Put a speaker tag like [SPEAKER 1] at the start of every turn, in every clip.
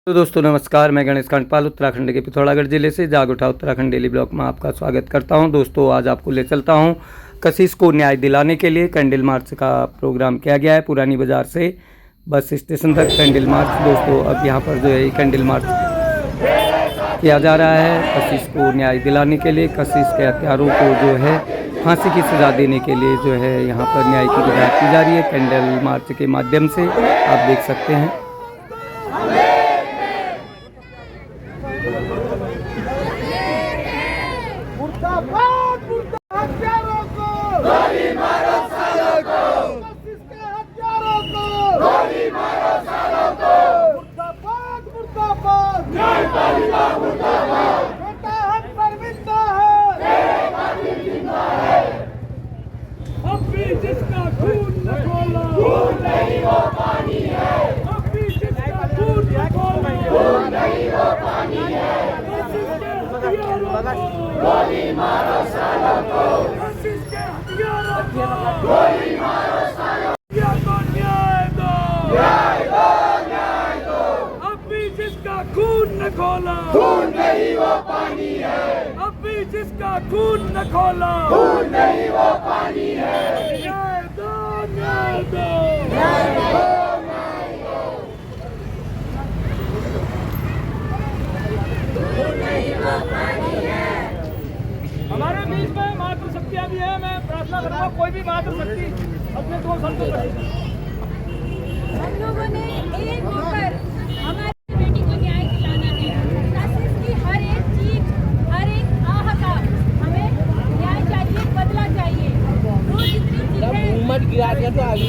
[SPEAKER 1] तो दोस्तों नमस्कार, मैं गणेश कांडपाल उत्तराखंड के पिथौरागढ़ जिले से जाग उठा उत्तराखंड डेली ब्लॉग में आपका स्वागत करता हूं। दोस्तों आज आपको ले चलता हूं कशिश को न्याय दिलाने के लिए कैंडल मार्च का प्रोग्राम किया गया है। पुरानी बाज़ार से बस स्टेशन तक कैंडल मार्च। दोस्तों अब यहां पर जो है कैंडल मार्च किया जा रहा है कशिश को न्याय दिलाने के लिए। कशिश के हत्यारों को जो है फांसी की सज़ा देने के लिए जो है यहाँ पर न्याय की गुहार की जा रही है कैंडल मार्च के माध्यम से, आप देख सकते हैं।
[SPEAKER 2] जिसका खून न खोला, खून नहीं वो पानी है। अभी जिसका खून न खोला, खून नहीं वो पानी है। गोली मारो सालों को, कशिश के हथियारों को गोली मारो सालों को। न्याय दो, न्याय दो, न्याय दो। अभी जिसका खून न खोला, खून नहीं वो पानी है। अभी जिसका खून न खोला, खून नहीं वो पानी है। न्याय दो, न्याय दो, न्याय दो, न्याय दो। खून नहीं वो पानी है। हमारे बीच में मातृशक्तियाँ भी है। मैं प्रार्थना करूँगा कोई भी मातृशक्ति अपने दो संतों पर।
[SPEAKER 3] हम लोगों ने एक होकर हमारी बेटी को न्याय दिलाना है। कशिश की हर एक चीज, हर एक आह का हमें न्याय चाहिए, बदला चाहिए। रोज इतनी चीजें
[SPEAKER 4] गिरा दिया तो आगे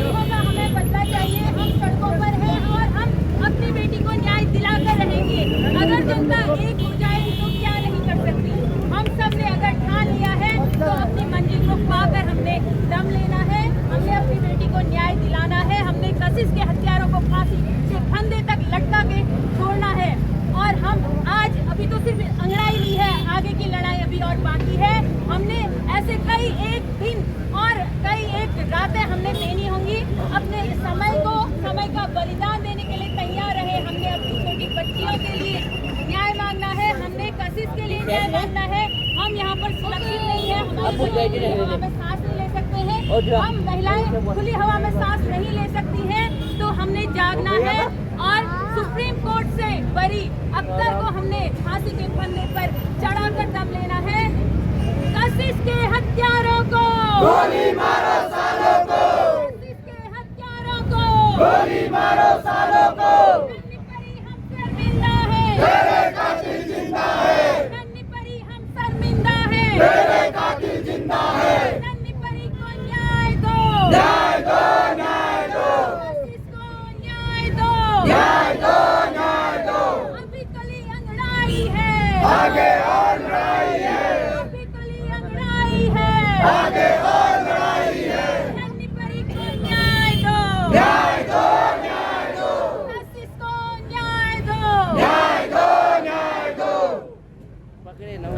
[SPEAKER 3] होगा, हमें बदला चाहिए। हम सड़कों पर हैं और हम अपनी बेटी को न्याय दिलाकर रहेंगे। अगर जनता एक हो जाए तो क्या नहीं कर सकती। हम सब ने अगर ठान लिया है तो अपनी मंजिल को पाकर हमने दम लेना है। हमने अपनी बेटी को न्याय दिलाना है। हमने कशिश के हत्यारों को फांसी के फंदे तक लटका के छोड़ना है। और हम आज अभी तो सिर्फ अंगड़ाई ली है, आगे की लड़ाई अभी और बाकी है। हमने ऐसे कई एक दिन और कई एक रातें हमने देनी होंगी। अपने समय का बलिदान देने के लिए तैयार रहे। हमने अपनी छोटी बच्चियों के लिए न्याय मांगना है। हमने कशिश के लिए न्याय मांगना है। हम यहाँ पर सुरक्षित नहीं है। हमारी बच्चियां हवा में सांस नहीं ले सकते हैं। हम महिलाएं खुली हवा में सांस नहीं ले सकती हैं। तो हमने जागना है और सुप्रीम कोर्ट से बरी अख्तर को हमने फांसी के फंदे पर चढ़ाकर दम लेना है। कशिश के हत्यारों को
[SPEAKER 2] गोली मारो सालों को,
[SPEAKER 3] कशिश के हत्यारों को
[SPEAKER 2] गोली मारो सालों को।
[SPEAKER 3] नन्ही हम शर्मिंदा है,
[SPEAKER 2] तेरे कातिल जिंदा है।
[SPEAKER 3] नन्ही हम शर्मिंदा है,
[SPEAKER 2] तेरे कातिल जिंदा है।
[SPEAKER 3] नन्ही को न्याय दो,
[SPEAKER 2] न्याय दो, न्याय दो,
[SPEAKER 3] कशिश को न्याय दो,
[SPEAKER 2] न्याय दो, न्याय दो।
[SPEAKER 3] अभी कली अंगड़ाई है,
[SPEAKER 2] आगे और लड़ाई है,
[SPEAKER 3] अभी कली अंगड़ाई है,
[SPEAKER 2] आगे और लड़ाई है।
[SPEAKER 3] नन्ही को न्याय दो,
[SPEAKER 2] न्याय दो, न्याय दो,
[SPEAKER 3] कशिश को न्याय दो।
[SPEAKER 2] न्याय दो, न्याय दो।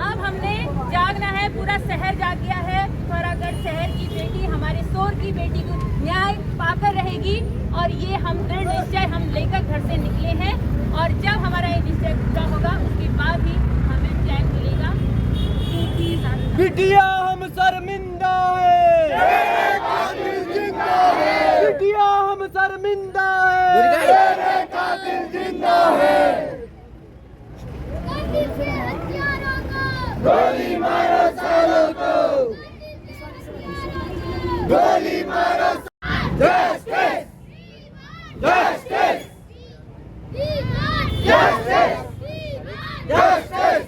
[SPEAKER 3] अब हमने जागना है। पूरा शहर जाग गया है। पिथौरागढ़ शहर की बेटी, हमारे शोर की बेटी को न्याय पाकर रहेगी। और ये हम दृढ़ निश्चय हम लेकर घर से निकले हैं। और जब हमारा ये निश्चय पूरा होगा उसके बाद ही हमें चैन मिलेगा।
[SPEAKER 4] बिटिया हम शर्मिंदा है,
[SPEAKER 2] तेरे कातिल जिंदा है।
[SPEAKER 4] बिटिया हम शर्मिंदा है,
[SPEAKER 2] तेरे कातिल जिंदा है।
[SPEAKER 3] कशिश के हत्यारों को
[SPEAKER 2] गोली मारो सालों को, गोली मारो। Justice, justice, justice, justice,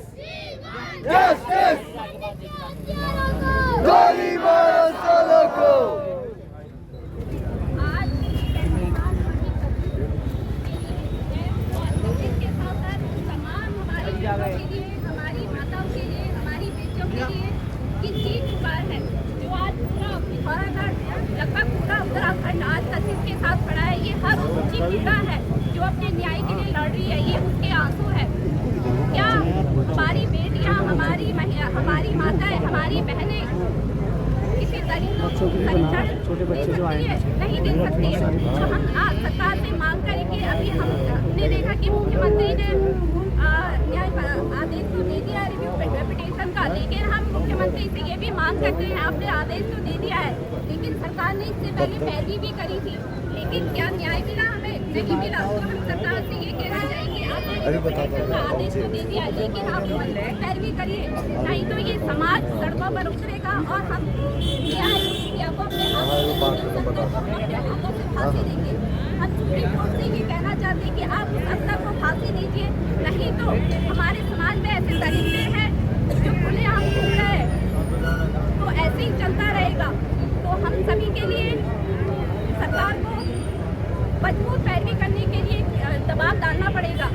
[SPEAKER 2] justice. गोली मारो सालों को।
[SPEAKER 3] आज इसके साथ साथ तमाम हमारी बहनों के लिए, हमारी माताओं के लिए, हमारी बेटियों के लिए कि जीत चुका है। जो आज पूरा पिथौरागढ़ लगभग पूरा उत्तराखंड आज कशिश के साथ खड़ा है। ये हर ऊंची पीढ़ा है जो अपने न्याय के लिए लड़ रही है। ये उसके आंसू है। क्या हमारी बेटियां, हमारी माताएं, हमारी बहनें किसी दलितों को छोटे बच्चे जो आए नहीं दे सकती है। तो हम आज सरकार से मांग करें कि अभी हमने देखा कि मुख्यमंत्री ने न्याय आदेश तो दे दिया रिव्यू पिटीशन का, लेकिन हम मुख्यमंत्री से ये भी मांग करते हैं, आपने आदेश तो दे दिया है लेकिन सरकार ने इससे पहले पैरवी भी करी थी, लेकिन क्या न्याय मिला? हमें नहीं मिला। तो हम सरकार से ये कहना चाहेंगे आपने आदेश तो दे दिया लेकिन आप पैरवी करिए, नहीं तो ये समाज सड़कों पर उतरेगा और हम को अपने हाथों से फांसी देंगे। हम सुप्रीम कोर्ट से ये कहना चाहते हैं कि आप उस अफसर को फांसी दीजिए, नहीं तो हमारे समाज में ऐसे दरिद्र हैं जो खुलेआम घूम रहे हैं, तो ऐसे ही चलता रहेगा। तो हम सभी के लिए सरकार को मजबूत पैरवी करने के लिए दबाव डालना पड़ेगा,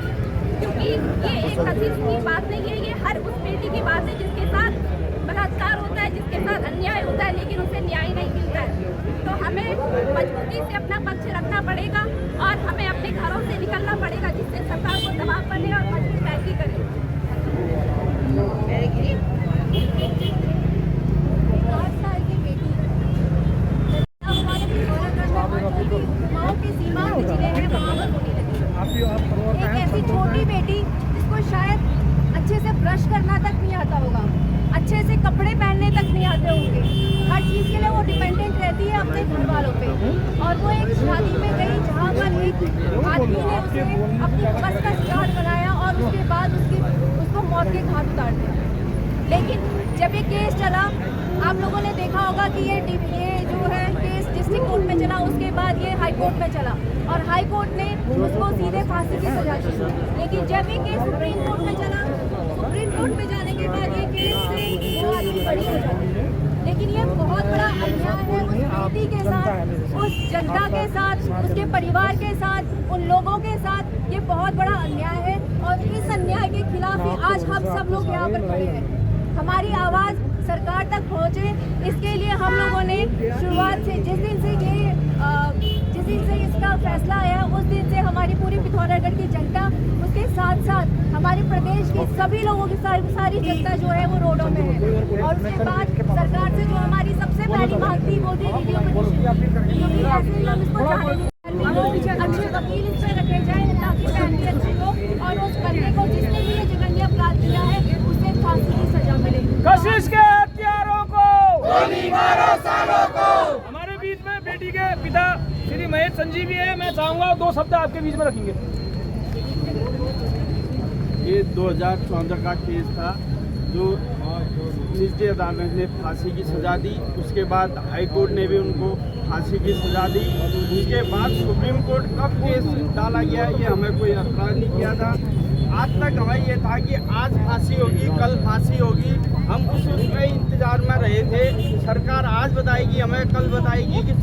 [SPEAKER 3] क्योंकि ये एक कथित की बात नहीं है, ये हर उस बेटी की बात है जिसके साथ बलात्कार होता है, जिसके साथ अन्याय होता है, लेकिन उसे न्याय नहीं मिलता है। तो हमें मजबूती से अपना पक्ष रखना पड़ेगा और हमें अपने घरों से निकलना पड़ेगा, जिससे सरकार को दबाव बने और मजबूत पैरवी करे। 8 साल की बेटी माओ की सीमा जिले हैं वहाँ पर होने लगी। एक ऐसी छोटी बेटी जिसको शायद अच्छे से ब्रश करना तक नहीं आता होगा, अच्छे से कपड़े पहनने तक नहीं आते होंगे, हर चीज़ के लिए वो डिपेंडेंट रहती है अपने घर वालों पे। और वो एक शादी में गई जहाँ पर एक आदमी ने उसे अपनी बस का शिकार बनाया और उसके बाद उसको मौत के घाट उतार दिया। लेकिन जब ये केस चला, आप लोगों ने देखा होगा कि ये जो है केस डिस्ट्रिक्ट कोर्ट में चला, उसके बाद ये हाई कोर्ट में चला और हाई कोर्ट ने उसको सीधे फांसी की सजा दी। लेकिन जब ये केस सुप्रीम कोर्ट में चला, सुप्रीम कोर्ट में जाने के बाद ये केस से वो आदमी बरी हो जाती है। लेकिन ये बहुत बड़ा अन्याय है उस बेटी के साथ, उस जनता के साथ, उसके परिवार के साथ, उन लोगों के साथ, ये बहुत बड़ा अन्याय है। और इस अन्याय के खिलाफ ही आज हम सब लोग यहाँ पर खड़े हैं। हमारी आवाज़ सरकार तक पहुँचे, इसके लिए हम लोगों ने शुरुआत से जिस दिन से इसका फैसला आया, उस दिन से हमारी पूरी पिथौरागढ़ की जनता, उसके साथ साथ हमारे प्रदेश के सभी लोगों की सारी जनता जो है वो रोडों में है। और उसके बाद सरकार से जो हमारी सबसे पहली मांग थी वो थी रिव्यू पिटीशन, क्योंकि ऐसे हम इसको अच्छे वकील इससे रखे जाए ताकि फैमिली अच्छी हो और उस करने को जिसने भी ये जघन्य अपराध किया है उसे फांसी की सजा मिले।
[SPEAKER 2] कशिश के हत्यारों को गोली मारो सालों को। हमारे बीच में बेटी के पिता श्री महेश संजीवी है, मैं चाहूंगा 2 शब्द आपके बीच में रखेंगे।
[SPEAKER 5] ये 2014 का केस था जो निचली अदालत ने फांसी की सजा दी, उसके बाद हाई कोर्ट ने भी उनको फांसी की सजा दी। उसके बाद सुप्रीम कोर्ट कब केस डाला गया ये हमें कोई एतराज़ नहीं किया था। आज तक हमें ये था कि आज फांसी होगी, कल फांसी होगी, हम उसमें इंतजार में रहे थे। सरकार आज बताएगी, हमें कल बताएगी कि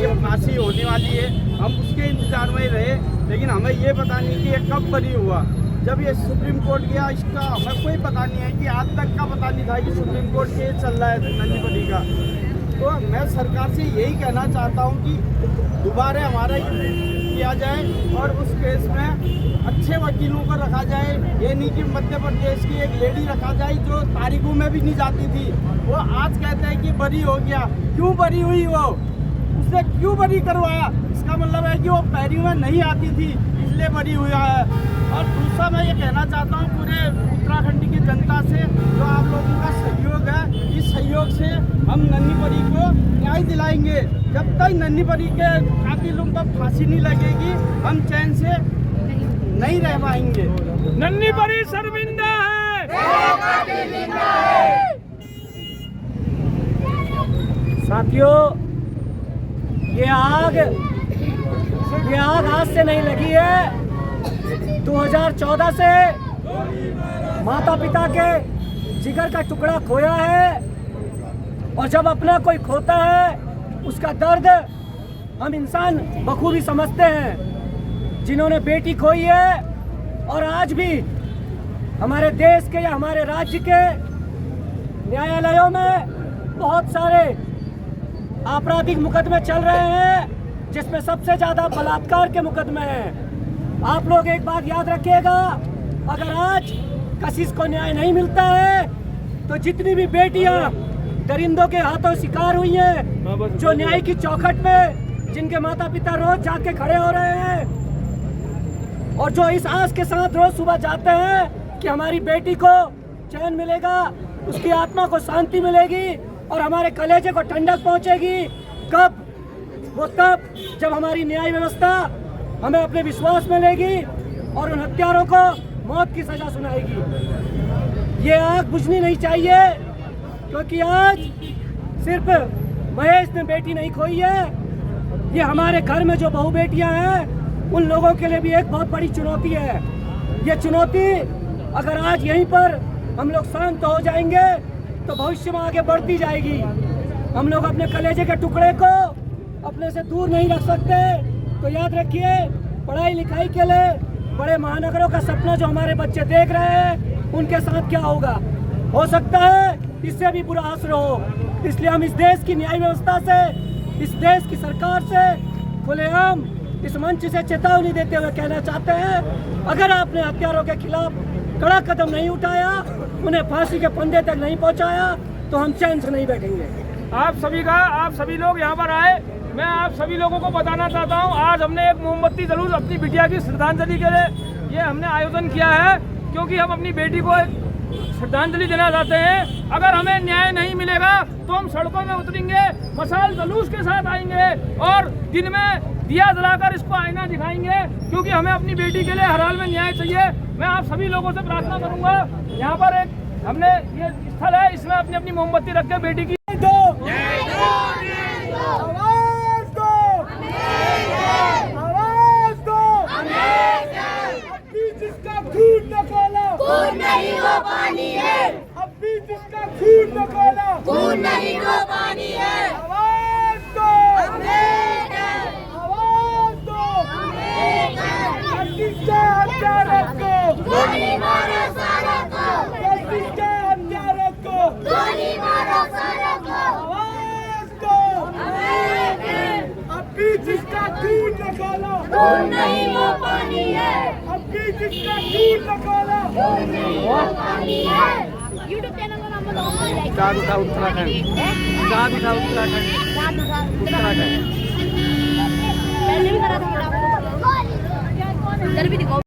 [SPEAKER 5] ये फांसी होने वाली है, हम उसके इंतजार में ही रहे। लेकिन हमें ये पता नहीं कि ये कब बरी हुआ। जब ये सुप्रीम कोर्ट गया, इसका हमें कोई पता नहीं है कि आज तक का पता नहीं था कि सुप्रीम कोर्ट केस चल रहा है नन्ही बड़ी का। तो मैं सरकार से यही कहना चाहता हूँ कि दोबारा हमारा किया जाए और उस केस में अच्छे वकीलों को रखा जाए। ये नहीं कि मध्य प्रदेश की एक लेडी रखा जाए जो तारीखों में भी नहीं जाती थी, वो आज कहते हैं कि बरी हो गया। क्यों बरी हुई वो? उसने क्यों बरी करवाया? इसका मतलब है कि वो पैरवी में नहीं आती थी इसलिए बरी हुआ है। और दूसरा मैं ये कहना चाहता हूँ पूरे उत्तराखंड की जनता से, जो आप लोगों का सहयोग है, इस सहयोग से हम नन्ही परी को न्याय दिलाएंगे। जब तक नन्ही परी के कातिलों को फांसी नहीं लगेगी हम चैन से नहीं रह पाएंगे।
[SPEAKER 2] नन्ही परी शर्मिंदा है,
[SPEAKER 6] साथियों, ये आग आज से नहीं लगी है। 2014 से माता पिता के जिगर का टुकड़ा खोया है और जब अपना कोई खोता है उसका दर्द हम इंसान बखूबी समझते हैं। जिन्होंने बेटी खोई है और आज भी हमारे देश के या हमारे राज्य के न्यायालयों में बहुत सारे आपराधिक मुकदमे चल रहे हैं, जिसमें सबसे ज़्यादा बलात्कार के मुकदमे हैं। आप लोग एक बात याद रखिएगा, अगर आज कशिश को न्याय नहीं मिलता है तो जितनी भी बेटियां दरिंदों के हाथों शिकार हुई हैं, जो न्याय की चौखट में जिनके माता पिता रोज जाके खड़े हो रहे हैं और जो इस आस के साथ रोज सुबह जाते हैं कि हमारी बेटी को चैन मिलेगा, उसकी आत्मा को शांति मिलेगी और हमारे कलेजे को ठंडक पहुंचेगी। कब? वो तब जब हमारी न्याय व्यवस्था हमें अपने विश्वास में लेगी और उन हत्यारों को मौत की सजा सुनाएगी। ये आग बुझनी नहीं चाहिए, क्योंकि आज सिर्फ महेश ने बेटी नहीं खोई है, ये हमारे घर में जो बहू बेटियां हैं उन लोगों के लिए भी एक बहुत बड़ी चुनौती है। ये चुनौती अगर आज यहीं पर हम लोग शांत हो जाएंगे तो भविष्य में आगे बढ़ती जाएगी। हम लोग अपने कलेजे के टुकड़े को अपने से दूर नहीं रख सकते। तो याद रखिए, पढ़ाई लिखाई के लिए बड़े महानगरों का सपना जो हमारे बच्चे देख रहे हैं उनके साथ क्या होगा, हो सकता है इससे भी बुरा असर हो। इसलिए हम इस देश की न्याय व्यवस्था से, इस देश की सरकार से खुलेआम इस मंच से चेतावनी देते हुए कहना चाहते हैं, अगर आपने हत्यारों के खिलाफ कड़ा कदम नहीं उठाया, उन्हें फांसी के फंदे तक नहीं पहुंचाया, तो हम चैन से नहीं बैठेंगे।
[SPEAKER 2] आप सभी लोग यहाँ पर आए, मैं आप सभी लोगों को बताना चाहता हूँ, आज हमने एक मोमबत्ती जरूर अपनी बिटिया की श्रद्धांजलि के लिए ये हमने आयोजन किया है, क्योंकि हम अपनी बेटी को एक श्रद्धांजलि देना चाहते हैं। अगर हमें न्याय नहीं मिलेगा तो हम सड़कों में उतरेंगे, मशाल जुलूस के साथ आएंगे और दिन में दिया जलाकर इसको आईना दिखाएंगे, क्योंकि हमें अपनी बेटी के लिए हर हाल में न्याय चाहिए। मैं आप सभी लोगों से प्रार्थना करूंगा, यहाँ पर एक हमने ये स्थल है, इसमें अपनी अपनी मोमबत्ती रख के बेटी की
[SPEAKER 3] खून नहीं वो पानी है,
[SPEAKER 2] अब भी जिसका खून निकाला
[SPEAKER 3] खून नहीं वो पानी है।
[SPEAKER 2] आवाज दो, आवाज दो, किसके हत्यारों को
[SPEAKER 3] गोली मारो सारों को,
[SPEAKER 2] किसके हत्यारों को
[SPEAKER 3] गोली मारो सारों को।
[SPEAKER 2] आवाज दो, अब भी जिसका खून निकाला
[SPEAKER 3] खून नहीं वो पानी है,
[SPEAKER 2] अब भी जिसका खून निकाला
[SPEAKER 3] खून नहीं वो पानी है। यूट्यूब चैनल का नाम बताओ।
[SPEAKER 1] चाँद उठा उत्तराखंड, चाँद उठा उत्तराखंड, उत्तराखंड।
[SPEAKER 3] पहले भी करा था, इधर भी दिखाओ।